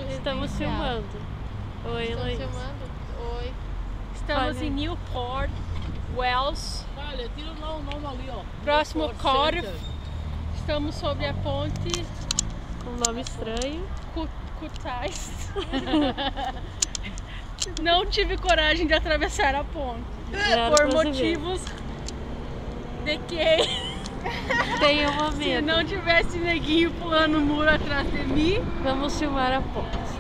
Estamos filmando. Oi, Heloísa. Estamos filmando? Oi. Estamos em Newport, Wells. Olha, tira o nome ali, ó. Próximo Corf. Estamos sobre a ponte Com nome estranho. Cutais. Não tive coragem de atravessar a ponte. Zero Por pra você motivos de que Tem uma se medo. não tivesse neguinho pulando o muro atrás de mim, Vamos filmar a ponte.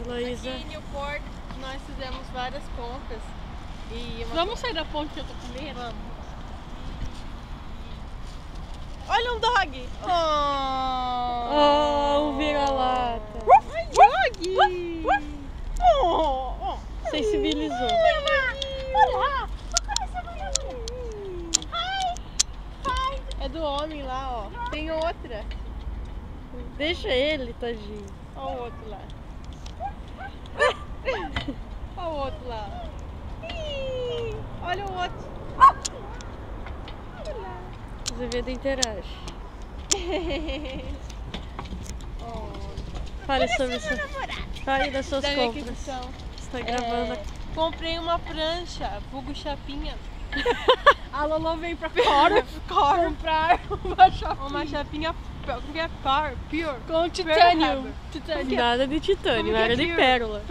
Heloísa. aqui em Newport nós fizemos várias compras. E vamos sair da ponte que eu tô com medo? Vamos. Olha um dog! Oh, um vira-lata. Dog! Sensibilizou. Olá! É do homem lá, ó. Tem outra. Deixa ele, tadinho. Olha o outro lá. Olha o outro lá. Olha o outro. Azevedo interage. Fale sobre isso. Fale das suas Da minha compras. aquisição. Você tá gravando. Comprei uma prancha, vulgo chapinha. A Lolo vem pra Comprar uma chapinha pure. com titânio. Nada de titânio, era de pérola.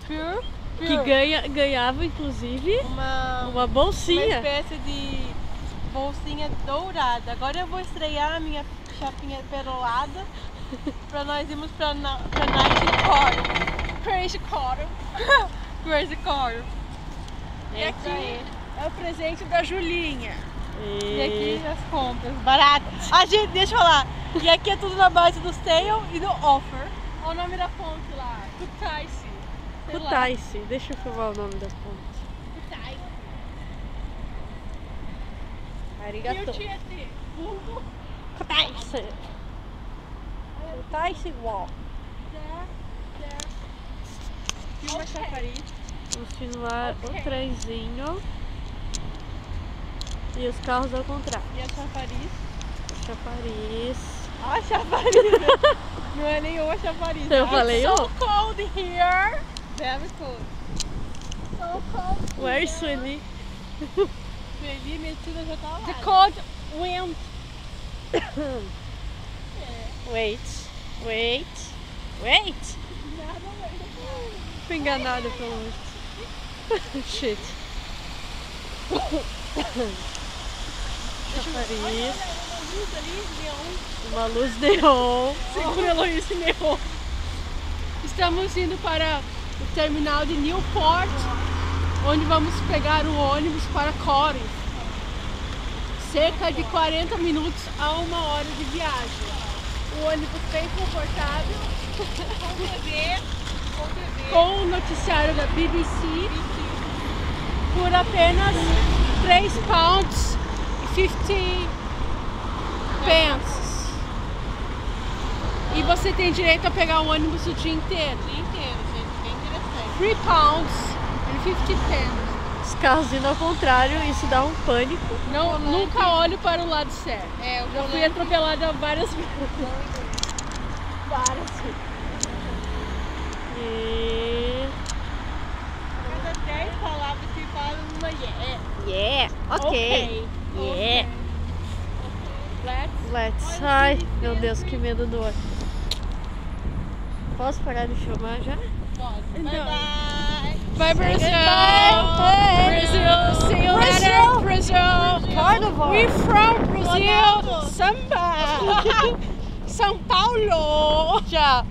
Pure. Que ganhava, inclusive, Uma uma bolsinha. espécie de bolsinha dourada. Agora eu vou estrear a minha chapinha perolada pra nós irmos pra Night Core. Crazy Core. Crazy Core. E aqui é o presente da Julinha. E aqui as compras, baratas. Ah, gente, deixa eu falar. E aqui é tudo na base do sale e do offer. Olha o nome da ponte lá, Kutaisi. Kutaisi. Deixa eu filmar o nome da ponte. Kutaisi. E o Arigato. Tietê? Vulgo Kutaisi. Kutaisi Wall. E uma chafariz. Vamos filmar o trenzinho. E os carros ao contrário. E a chafariz. O chafariz. Ah, a chafariz. Não é nem uma chafariz. Eu falei, so ó. cold here. Very cold. So cold. Where is Sueli? Sueli, metida já tá lá. The cold wind. Wait. Fui enganada pelo monstro. Shit. Chafariz. Uma luz neon. Segura Heloísa neon. Estamos indo para o terminal de Newport, onde vamos pegar o ônibus para Corinth. Cerca de 40 minutos a 1 hora de viagem. O ônibus bem confortável, com o noticiário da BBC, por apenas £3 e 50 pence. E você tem direito a pegar o ônibus o dia inteiro. O dia inteiro, gente, bem interessante. £3 and 50 pence. Os carros indo ao contrário, isso dá um pânico. Não, nunca olho para o lado certo. É, Já fui atropelada várias vezes. E... Cada 10 palavras que falam uma Yeah, ok. Yeah. Let's. Ai, meu Deus, que medo do outro. Posso parar de filmar já? Pode. Bye Não. bye. Bye, Brazil. Bye. Brazil. See you later, Brazil. Carnival. We from Brazil. Ronaldo. Samba. São Paulo. Tchau.